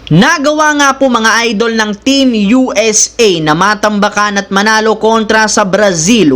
Nagawa nga po mga idol ng Team USA na matambakan at manalo kontra sa Brazil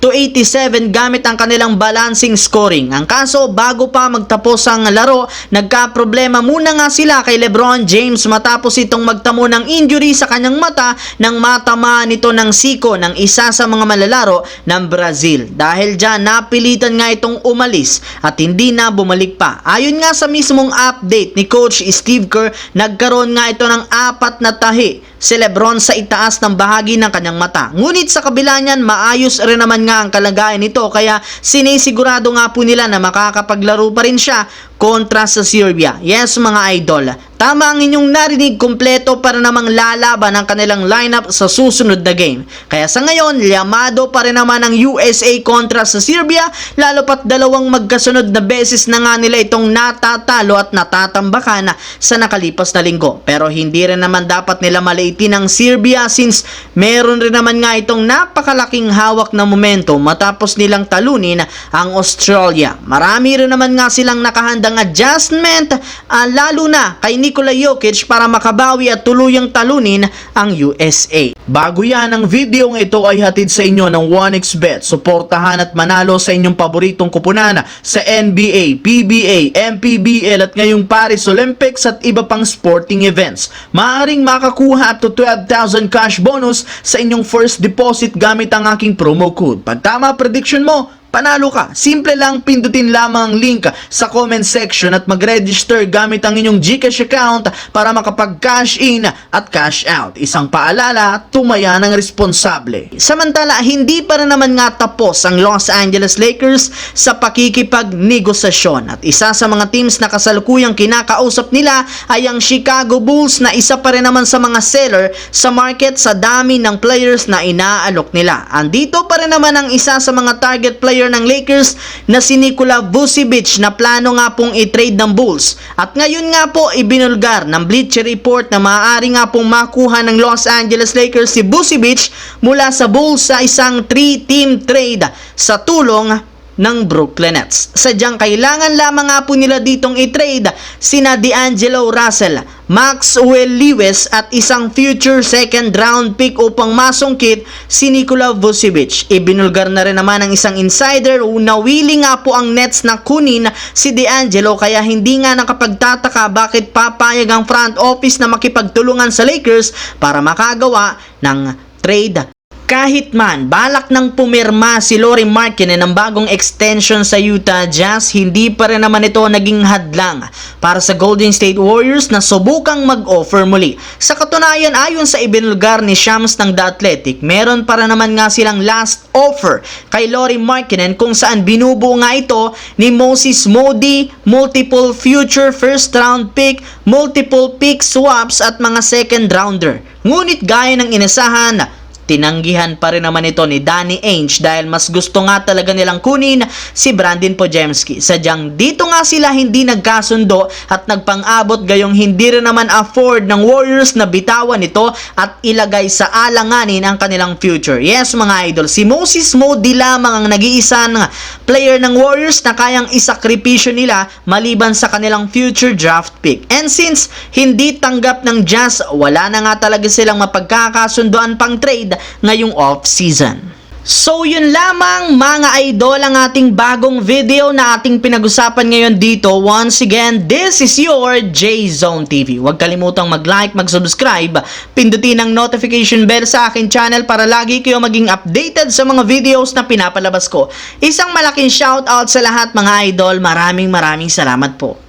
122-87 gamit ang kanilang balancing scoring. Ang kaso bago pa magtapos ang laro, nagka-problema muna nga sila kay LeBron James matapos itong magtamo ng injury sa kanyang mata nang matamaan nito ng siko ng isa sa mga malalaro ng Brazil. Dahil dyan napilitan nga itong umalis at hindi na bumalik pa. Ayon nga sa mismong update ni Coach Steve Kerr, nagkaroon nga ito ng 4 na tahi si LeBron sa itaas ng bahagi ng kanyang mata. Ngunit sa kabila niyan, maayos rin naman nga ang kalagayan nito kaya sinisigurado nga po nila na makakapaglaro pa rin siya kontra sa Serbia. Yes mga idol, tama ang inyong narinig, kumpleto para namang lalaban ang kanilang lineup sa susunod na game. Kaya sa ngayon, liyamado pa rin naman ang USA kontra sa Serbia, lalo pat dalawang magkasunod na beses na nga nila itong natatalo at natatambakan sa nakalipas na linggo. Pero hindi rin naman dapat nila maliitin ang Serbia since meron rin naman nga itong napakalaking hawak na momentum matapos nilang talunin ang Australia. Marami rin naman nga silang nakahandang adjustment lalo na kay Nikola Jokic para makabawi at tuluyang talunin ang USA. Bago yan, ang video ng ito ay hatid sa inyo ng 1xBet. Suportahan at manalo sa inyong paboritong kupunan sa NBA, PBA, MPBL at ngayong Paris Olympics at iba pang sporting events. Maaaring makakuha up to 12,000 cash bonus sa inyong first deposit gamit ang aking promo code. Pag tama prediction mo, panalo ka. Simple lang, pindutin lamang ang link sa comment section at mag-register gamit ang inyong GCash account para makapag-cash in at cash out. Isang paalala, tumaya ng responsable. Samantala, hindi pa rin naman nga tapos ang Los Angeles Lakers sa pakikipagnegosasyon. At isa sa mga teams na kasalukuyang kinakausap nila ay ang Chicago Bulls na isa pa rin naman sa mga seller sa market sa dami ng players na inaalok nila. Andito pa rin naman ang isa sa mga target player ng Lakers na si Nikola Vucevic na plano nga pong i-trade ng Bulls. At ngayon nga po ibinulgar ng Bleacher Report na maaari nga pong makuha ng Los Angeles Lakers si Vucevic mula sa Bulls sa isang 3-team trade sa tulong ng Brooklyn Nets. Sadyang kailangan lamang nga po nila ditong i-trade sina D'Angelo Russell, Maxwell Lewis at isang future second round pick upang masungkit si Nikola Vucevic. Ibinulgar na rin naman ng isang insider na willing nga po ang Nets na kunin si D'Angelo kaya hindi nga nakapagtataka bakit papayag ang front office na makipagtulungan sa Lakers para makagawa ng trade. Kahit man, balak nang pumirma si Lauri Markkanen ng bagong extension sa Utah Jazz, hindi pa rin naman ito naging hadlang para sa Golden State Warriors na subukang mag-offer muli. Sa katunayan, ayon sa ibinulgar ni Shams ng The Athletic, meron para naman nga silang last offer kay Lauri Markkanen kung saan binubuo nga ito ni Moses Moody, multiple future first round pick, multiple pick swaps at mga second rounder. Ngunit gaya ng inasahan, tinanggihan pa rin naman ito ni Danny Ainge dahil mas gusto nga talaga nilang kunin si Brandon Podziemski. Sadyang dito nga sila hindi nagkasundo at nagpang-abot gayong hindi rin naman afford ng Warriors na bitawan ito at ilagay sa alanganin ang kanilang future. Yes mga idol, si Moses Moody lamang ang nag-iisang player ng Warriors na kayang isakripisyo nila maliban sa kanilang future draft pick. And since hindi tanggap ng Jazz, wala na nga talaga silang mapagkakasundoan pang trade ngayong off-season. So yun lamang mga idol ang ating bagong video na ating pinag-usapan ngayon dito. Once again, this is your J-Zone TV. Huwag kalimutang mag-like, mag-subscribe, pindutin ang notification bell sa akin channel para lagi kayo maging updated sa mga videos na pinapalabas ko. Isang malaking shoutout sa lahat mga idol. Maraming salamat po.